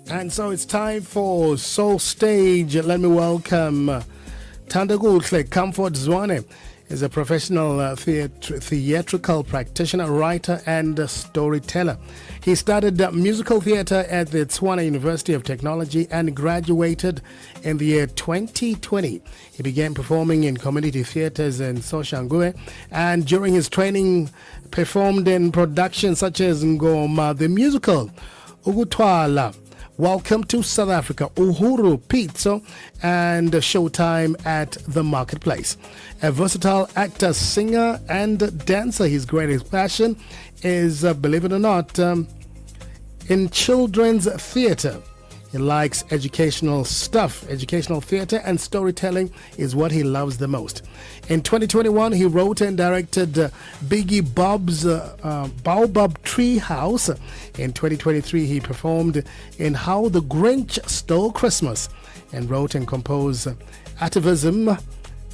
And so it's time for Soul Stage. Let me welcome Thandokuhle Comfort Zwane. Is a professional theatrical practitioner, writer, and storyteller. He studied musical theater at the Tswana University of Technology and graduated in the year 2020. He began performing in community theaters in Soshanguve, and during his training performed in productions such as Ngoma the Musical, Ukutwala, Welcome to South Africa, Uhuru Pizzo, and Showtime at the Marketplace. A versatile actor, singer, and dancer, his greatest passion is, believe it or not, in children's theater. He likes educational stuff. Educational theater and storytelling is what he loves the most. In 2021, he wrote and directed Biggie Bob's Baobab Tree House. In 2023, he performed in How the Grinch Stole Christmas and wrote and composed Atavism,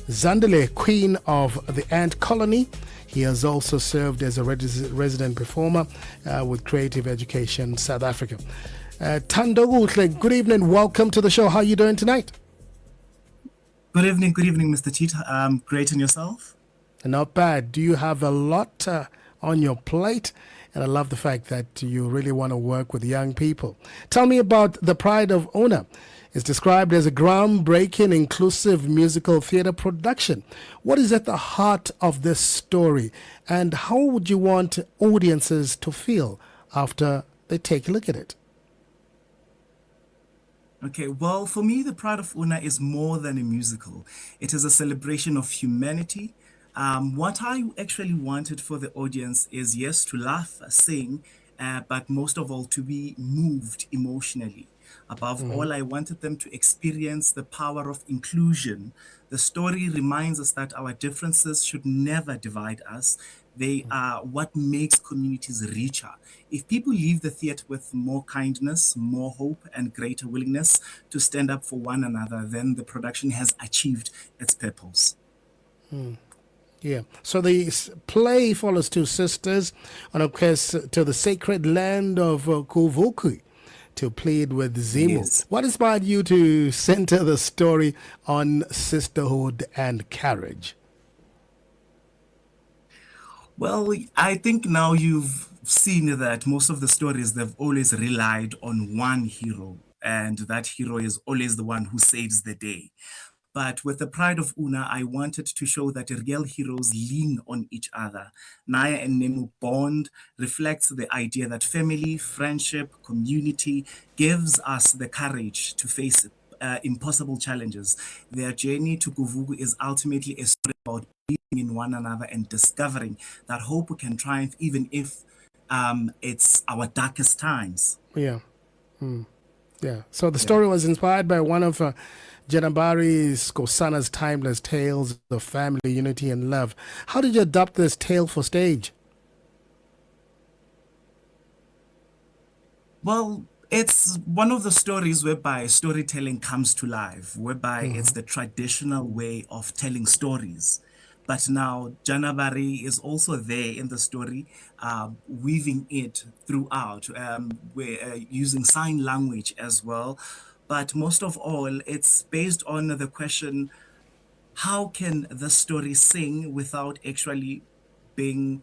Zandile, Queen of the Ant Colony. He has also served as a resident performer with Creative Education South Africa. Thandokuhle, good evening. Welcome to the show. How are you doing tonight? Good evening, Mr. Cheat. Great, and yourself? Not bad. Do you have a lot on your plate? And I love the fact that you really want to work with young people. Tell me about The Pride of Una. It's described as a groundbreaking, inclusive musical theater production. What is at the heart of this story, and how would you want audiences to feel after they take a look at it? Okay, well, for me, The Pride of Una is more than a musical. It is a celebration of humanity. What I actually wanted for the audience is, yes, to laugh, sing, but most of all, to be moved emotionally. Above all, I wanted them to experience the power of inclusion. The story reminds us that our differences should never divide us. They are what makes communities richer. If people leave the theater with more kindness, more hope, and greater willingness to stand up for one another, then the production has achieved its purpose. Yeah. So the play follows two sisters on a quest to the sacred land of Kuvuku to plead with Zimu. Yes. What inspired you to center the story on sisterhood and courage? Well, I think now you've seen that most of the stories, they've always relied on one hero, and that hero is always the one who saves the day. But with The Pride of Una, I wanted to show that real heroes lean on each other. Naya and Nemu bond reflects the idea that family, friendship, community gives us the courage to face impossible challenges. Their journey to Kuvugu is ultimately a story about being in one another and discovering that hope can triumph even if it's our darkest times. Yeah. Yeah. So the story was inspired by one of Janabari Skosana's timeless tales of family, unity, and love. How did you adopt this tale for stage? Well, it's one of the stories whereby storytelling comes to life, whereby it's the traditional way of telling stories. But now Janabari is also there in the story, weaving it throughout. We're using sign language as well. But most of all, it's based on the question, how can the story sing without actually being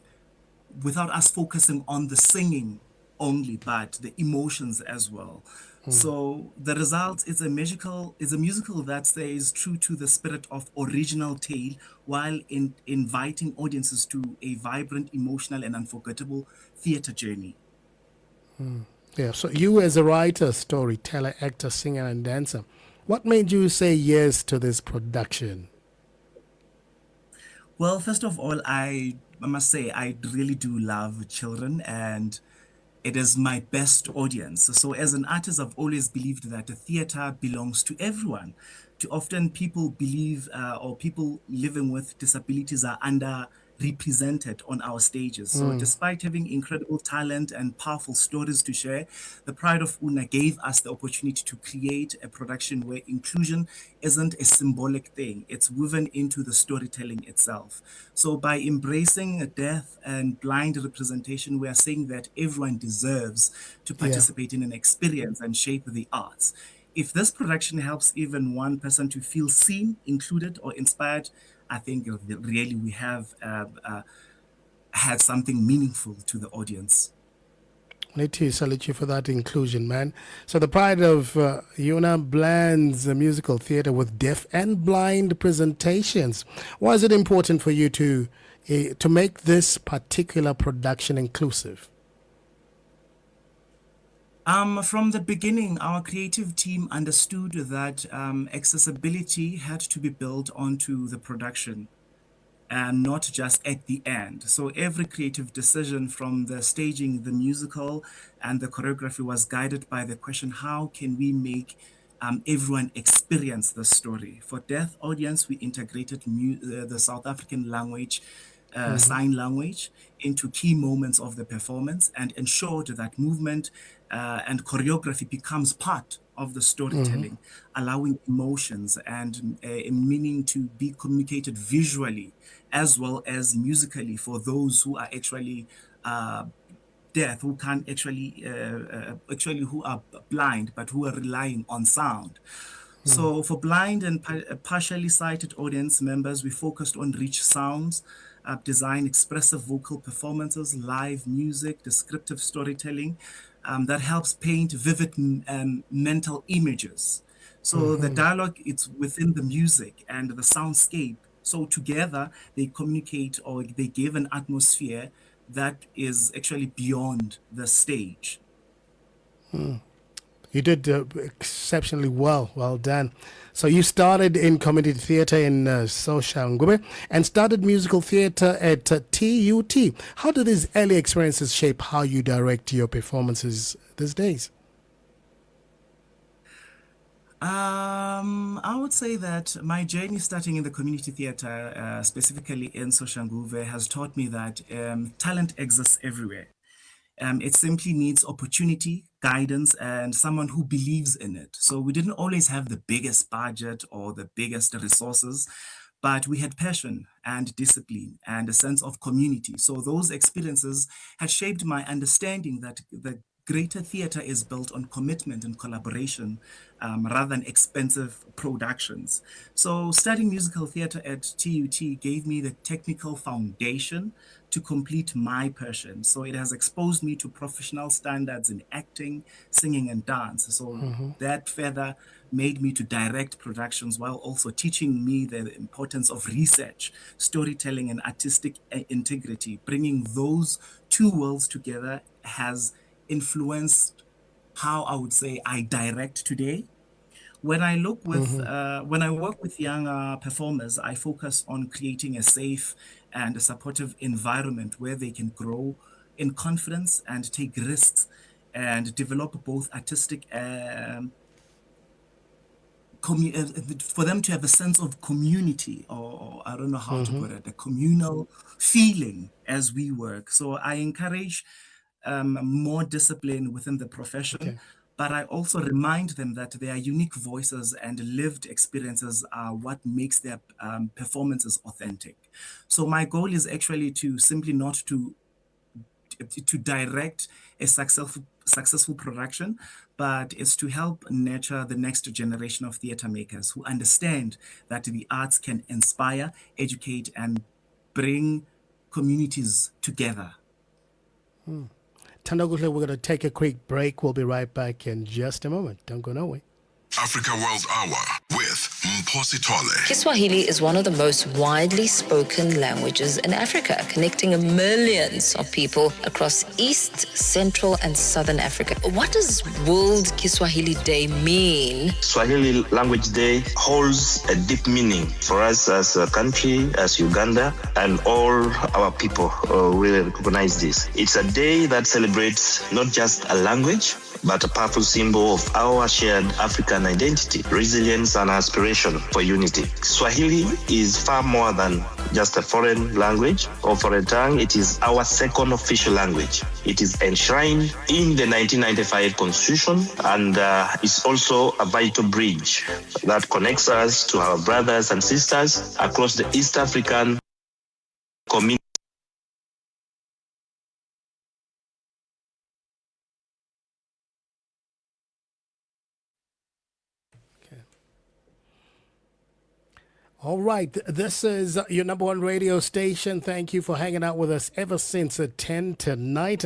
without us focusing on the singing only, but the emotions as well. So the result is a musical that stays true to the spirit of original tale while inviting audiences to a vibrant, emotional, and unforgettable theater journey. Yeah. So you as a writer, storyteller, actor, singer, and dancer, what made you say yes to this production? Well, first of all, I must say I really do love children, and it is my best audience. So as an artist, I've always believed that the theater belongs to everyone. Too often people believe or people living with disabilities are represented on our stages. So despite having incredible talent and powerful stories to share, the Pride of Una gave us the opportunity to create a production where inclusion isn't a symbolic thing, it's woven into the storytelling itself. So by embracing a deaf and blind representation, we are saying that everyone deserves to Yeah. participate in an experience and shape the arts. If this production helps even one person to feel seen, included, or inspired, I think really we have had something meaningful to the audience. I need to salute you for that inclusion, man. So the Pride of Una blends musical theater with deaf and blind presentations. Why is it important for you to make this particular production inclusive? From the beginning, our creative team understood that accessibility had to be built onto the production and not just at the end. So every creative decision from the staging, the musical, and the choreography was guided by the question, how can we make everyone experience the story? For deaf audience, we integrated the South African language, sign language into key moments of the performance and ensured that movement and choreography becomes part of the storytelling, allowing emotions and a meaning to be communicated visually as well as musically for those who are actually deaf, who can't actually who are blind, but who are relying on sound. So for blind and partially sighted audience members, we focused on rich sounds, design expressive vocal performances, live music, descriptive storytelling that helps paint vivid mental images. So the dialogue, it's within the music and the soundscape. So together they communicate or they give an atmosphere that is actually beyond the stage. You did exceptionally well. Well done. So you started in community theater in Soshanguve and started musical theater at TUT. How do these early experiences shape how you direct your performances these days? I would say that my journey starting in the community theater, specifically in Soshanguve, has taught me that talent exists everywhere. It simply needs opportunity, guidance, and someone who believes in it. So we didn't always have the biggest budget or the biggest resources, but we had passion and discipline and a sense of community. So those experiences had shaped my understanding that the greater theater is built on commitment and collaboration rather than expensive productions. So studying musical theater at TUT gave me the technical foundation to complete my passion. So it has exposed me to professional standards in acting, singing, and dance. So that further made me to direct productions while also teaching me the importance of research, storytelling, and artistic integrity. Bringing those two worlds together has influenced how I would say I direct today. When I look with when I work with young performers, I focus on creating a safe and a supportive environment where they can grow in confidence and take risks and develop both artistic for them to have a sense of community, or I don't know how to put it, a communal feeling as we work. So I encourage more discipline within the profession, Okay. but I also remind them that their unique voices and lived experiences are what makes their performances authentic. So my goal is actually to simply not to direct a successful production, but it's to help nurture the next generation of theater makers who understand that the arts can inspire, educate, and bring communities together. Thandokuhle, we're going to take a quick break. We'll be right back in just a moment. Don't go nowhere. Africa World Hour with Mphosi Tole. Kiswahili is one of the most widely spoken languages in Africa, connecting millions of people across East, Central, and Southern Africa. What does World Kiswahili Day mean? Swahili Language Day holds a deep meaning for us as a country, as Uganda, and all our people really recognize this. It's a day that celebrates not just a language, but a powerful symbol of our shared African identity, resilience, and aspiration for unity. Swahili is far more than just a foreign language or foreign tongue. It is our second official language. It is enshrined in the 1995 Constitution and is also a vital bridge that connects us to our brothers and sisters across the East African community. All right, this is your number one radio station. Thank you for hanging out with us ever since 10 tonight.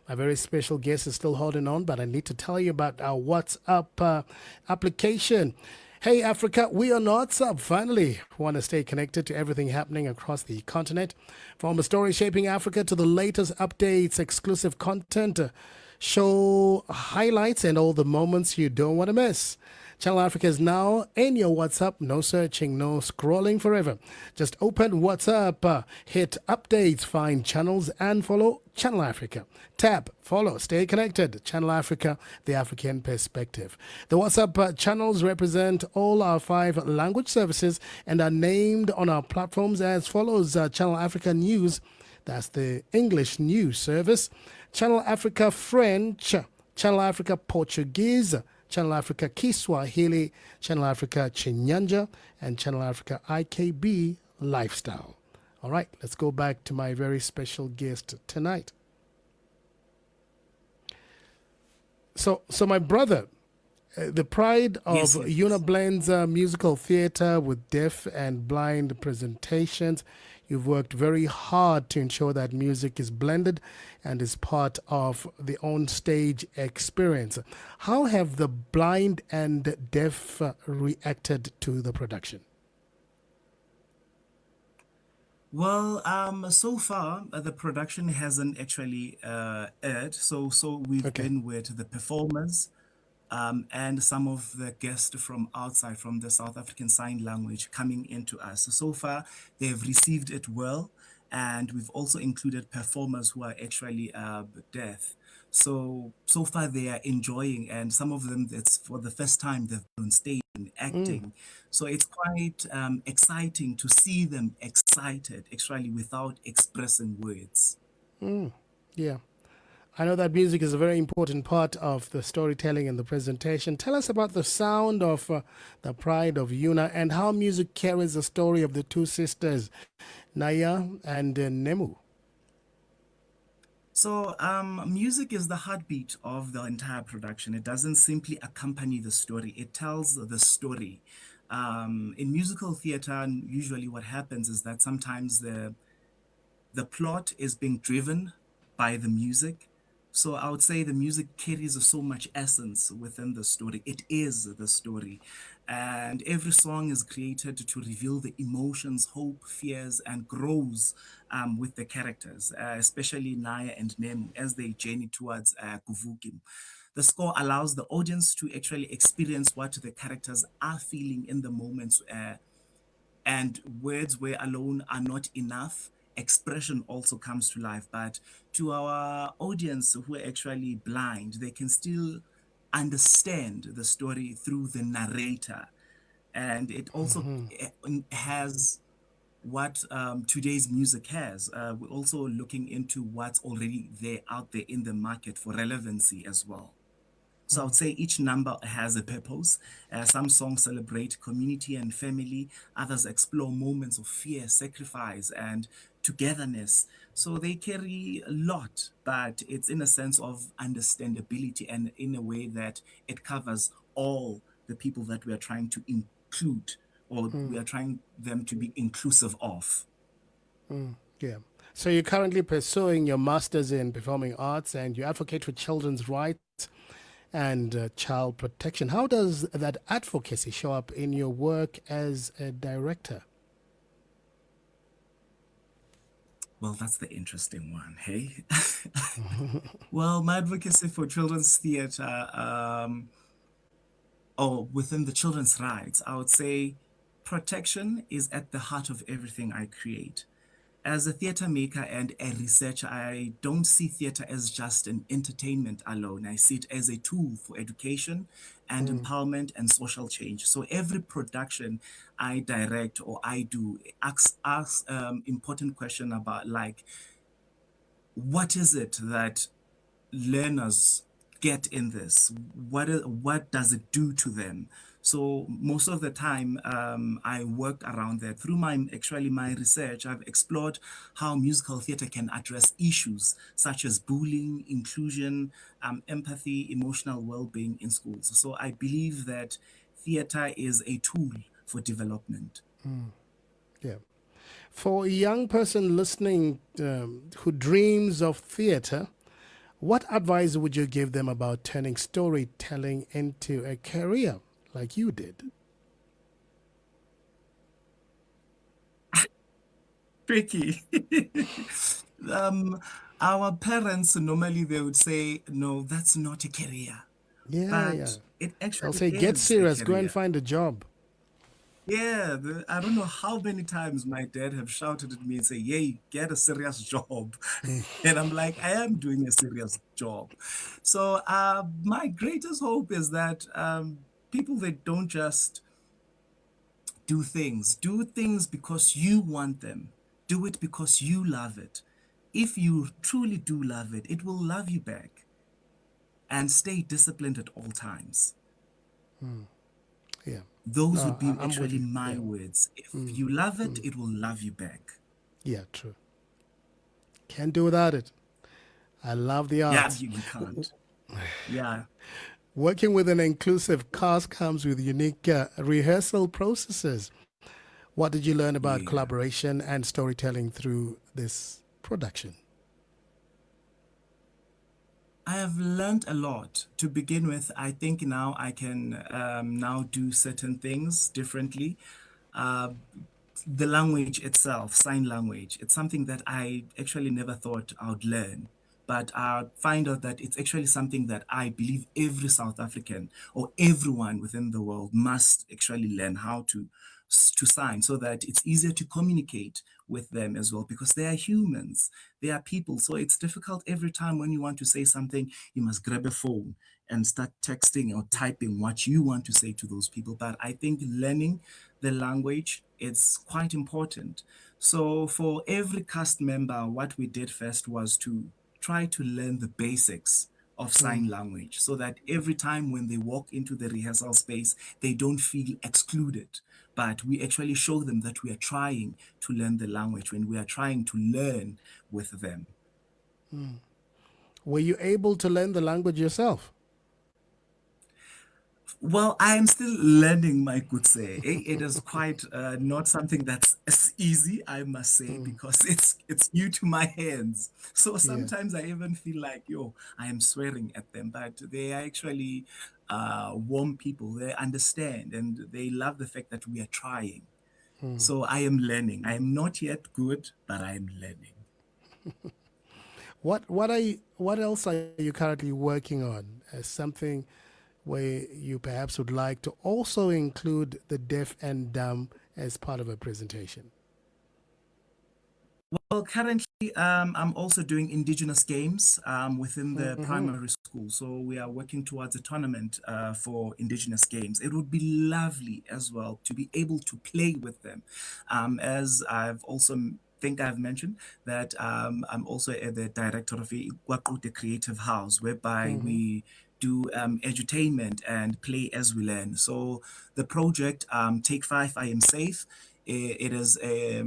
My very special guest is still holding on, but I need to tell you about our WhatsApp application. Hey, Africa, we are on WhatsApp. Finally, want to stay connected to everything happening across the continent. From the story shaping Africa to the latest updates, exclusive content, show highlights, and all the moments you don't want to miss. Channel Africa is now in your WhatsApp. No searching, no scrolling forever. Just open WhatsApp, hit updates, find channels, and follow Channel Africa. Tap, follow, stay connected. Channel Africa, the African perspective. The WhatsApp channels represent all our 5 language services and are named on our platforms as follows. Channel Africa News, that's the English news service. Channel Africa French, Channel Africa Portuguese, Channel Africa Kiswahili, Channel Africa Chinyanja, and Channel Africa IKB Lifestyle. All right, let's go back to my very special guest tonight. So my brother, the pride of Yes. Uniblend's musical theater with deaf and blind presentations. You've worked very hard to ensure that music is blended and is part of the on-stage experience. How have the blind and deaf reacted to the production? Well, so far the production hasn't actually aired. So we've Okay. been with the performers and some of the guests from outside, from the South African Sign Language, coming into us. So far, they've received it well, and we've also included performers who are actually deaf. So far they are enjoying, and some of them, it's for the first time they've been on stage and acting. So it's quite exciting to see them excited, actually, without expressing words. Yeah. I know that music is a very important part of the storytelling and the presentation. Tell us about the sound of the pride of Yuna and how music carries the story of the 2 sisters, Naya and Nemu. So, music is the heartbeat of the entire production. It doesn't simply accompany the story, it tells the story. In musical theater, usually what happens is that sometimes the plot is being driven by the music. So I would say the music carries so much essence within the story. It is the story. And every song is created to reveal the emotions, hope, fears, and grows with the characters, especially Naya and Nem as they journey towards Kuvukim. The score allows the audience to actually experience what the characters are feeling in the moments, and words where alone are not enough, expression also comes to life. But to our audience who are actually blind, they can still understand the story through the narrator. And it also has what today's music has. We're also looking into what's already there out there in the market for relevancy as well. So I would say each number has a purpose. Some songs celebrate community and family. Others explore moments of fear, sacrifice, and togetherness. So they carry a lot, but it's in a sense of understandability and in a way that it covers all the people that we are trying to include, or we are trying them to be inclusive of. Yeah. So you're currently pursuing your master's in performing arts and you advocate for children's rights and child protection. How does that advocacy show up in your work as a director? Well, that's the interesting one, hey? Well, my advocacy for children's theater, or within the children's rights, I would say protection is at the heart of everything I create. as a theater maker and a researcher, I don't see theater as just an entertainment alone. I see it as a tool for education and empowerment and social change. So every production I direct or I do asks important question about like, what is it that learners get in this? What does it do to them? So most of the time, I work around that. Through my research, I've explored how musical theater can address issues such as bullying, inclusion, empathy, emotional well-being in schools. So I believe that theater is a tool for development. Yeah. For a young person listening who dreams of theater, what advice would you give them about turning storytelling into a career like you did? Tricky. um, our parents normally they would say, no, that's not a career, Yeah, yeah. but it They'll actually say, get is a serious, go and career. find a job. Yeah, I don't know how many times my dad have shouted at me and say, "Yay, get a serious job," and I'm like, I am doing a serious job. So my greatest hope is that people that don't just do things because you want them, do it because you love it. If you truly do love it, it will love you back, and stay disciplined at all times. Yeah. Those No, would be I'm with actually you. my Yeah. words. If you love it, it will love you back. Yeah, true. Can't do without it. I love the Yeah, arts. you can't. Yeah. Working with an inclusive cast comes with unique rehearsal processes. What did you learn about Yeah. collaboration and storytelling through this production? I have learned a lot. To begin with, I think now I can now do certain things differently. Uh, the language itself, sign language, it's something that I actually never thought I would learn. But I find out that it's actually something that I believe every South African or everyone within the world must actually learn how to sign so that it's easier to communicate with them as well because they are humans, they are people. So it's difficult every time when you want to say something, you must grab a phone and start texting or typing what you want to say to those people. But I think learning the language is quite important. So for every cast member, what we did first was to try to learn the basics of sign language so that every time when they walk into the rehearsal space, they don't feel excluded. But we actually show them that we are trying to learn the language when we are trying to learn with them. Were you able to learn the language yourself? Well, I am still learning, my good say. It is quite not something that's as easy, I must say, because it's new to my hands. So Yeah. sometimes I even feel like, yo, I am swearing at them, but they are actually warm people. They understand and they love the fact that we are trying. So I am learning. I am not yet good, but I am learning. What else are you currently working on as something where you perhaps would like to also include the deaf and dumb as part of a presentation? Well, currently, I'm also doing indigenous games within the Mm-hmm. primary school. So we are working towards a tournament for indigenous games. It would be lovely as well to be able to play with them. As I've also think I've mentioned that I'm also the director of the Kwa Qhude Creative House, whereby we do edutainment and play as we learn. So the project Take Five, I Am Safe. It is a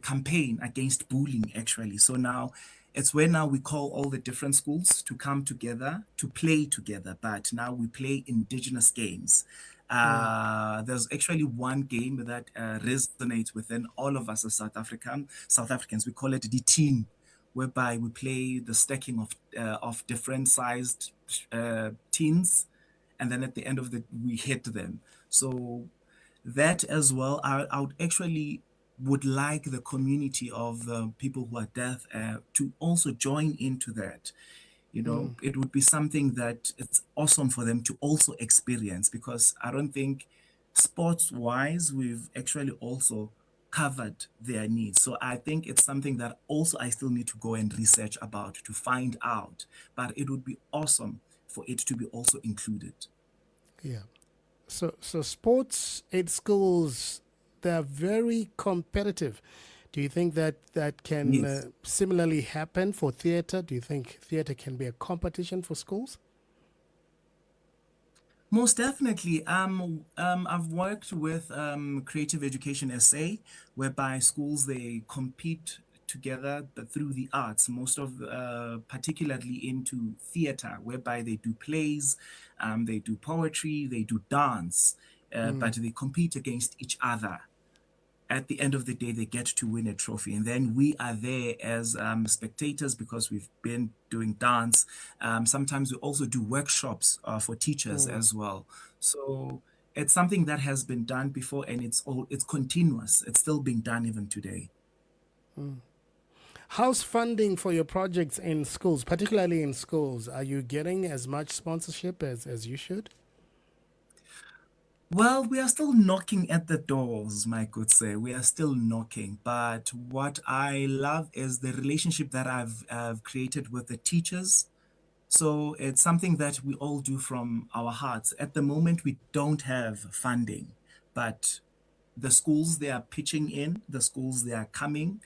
campaign against bullying actually. So now it's where now we call all the different schools to come together to play together, but now we play indigenous games. There's actually one game that resonates within all of us as South Africans. We call it the team, whereby we play the stacking of different sized teams, and then at the end of the we hit them. So that as well, I would actually would like the community of the people who are deaf to also join into that. You know, it would be something that it's awesome for them to also experience because I don't think sports wise we've actually also covered their needs. So I think it's something that also I still need to go and research about to find out. But it would be awesome for it to be also included. Yeah. So sports at schools, they're very competitive. Do you think that that can Yes. similarly happen for theater? Do you think theater can be a competition for schools? Most definitely. I've worked with Creative Education SA, whereby schools they compete together but through the arts. Most of, particularly into theater, whereby they do plays, they do poetry, they do dance, but they compete against each other. At the end of the day, they get to win a trophy. And then we are there as spectators because we've been doing dance. Sometimes we also do workshops for teachers as well. So it's something that has been done before, and it's continuous. It's still being done even today. How's funding for your projects in schools, particularly in schools? Are you getting as much sponsorship as you should? Well, we are still knocking at the doors, my good sir. We are still knocking. But what I love is the relationship that I've created with the teachers. So it's something that we all do from our hearts. At the moment, we don't have funding, but the schools they are pitching in, the schools they are coming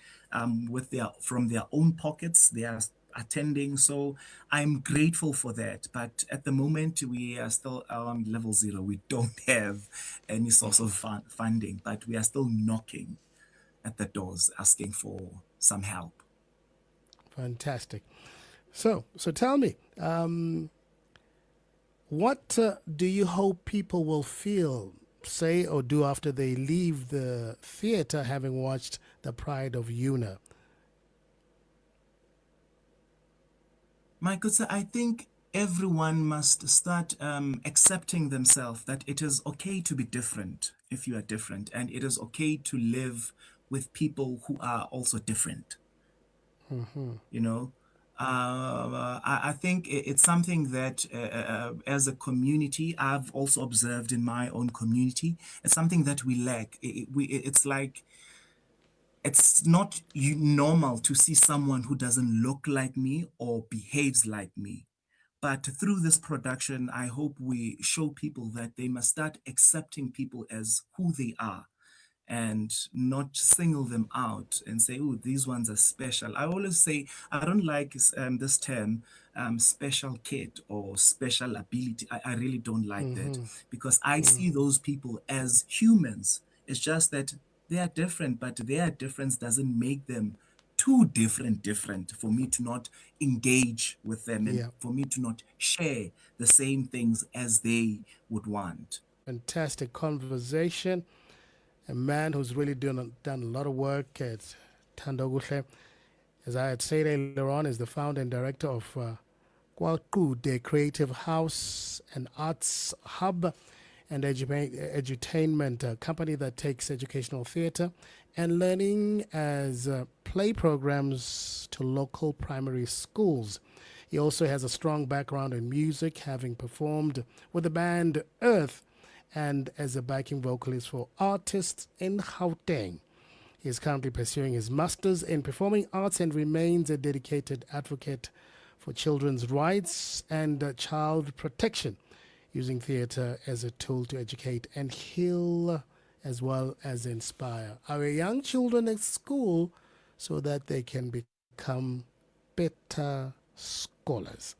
with their from their own pockets. They are attending. So I'm grateful for that. But at the moment, we are still on level zero. We don't have any source of funding, but we are still knocking at the doors asking for some help. Fantastic. So tell me, what do you hope people will feel, say, or do after they leave the theater having watched The Pride of Una? My good sir, I think everyone must start accepting themselves that it is okay to be different if you are different, and it is okay to live with people who are also different. You know, I think it's something that as a community, I've also observed in my own community. It's something that we lack. It's like it's not normal to see someone who doesn't look like me or behaves like me. But through this production, I hope we show people that they must start accepting people as who they are and not single them out and say, oh, these ones are special. I always say, I don't like this term, special kid or special ability. I really don't like that because I see those people as humans. It's just that they are different, but their difference doesn't make them too different for me to not engage with them and Yeah, for me to not share the same things as they would want. fantastic conversation. A man who's really done a lot of work at Thandokuhle. As I had said earlier on, is the founder and director of Kwa Qhude Creative House, an arts hub and edutainment company that takes educational theatre and learning as play programs to local primary schools. He also has a strong background in music, having performed with the band Earth and as a backing vocalist for artists in Gauteng. He is currently pursuing his master's in performing arts and remains a dedicated advocate for children's rights and child protection, using theatre as a tool to educate and heal as well as inspire our young children at school so that they can become better scholars.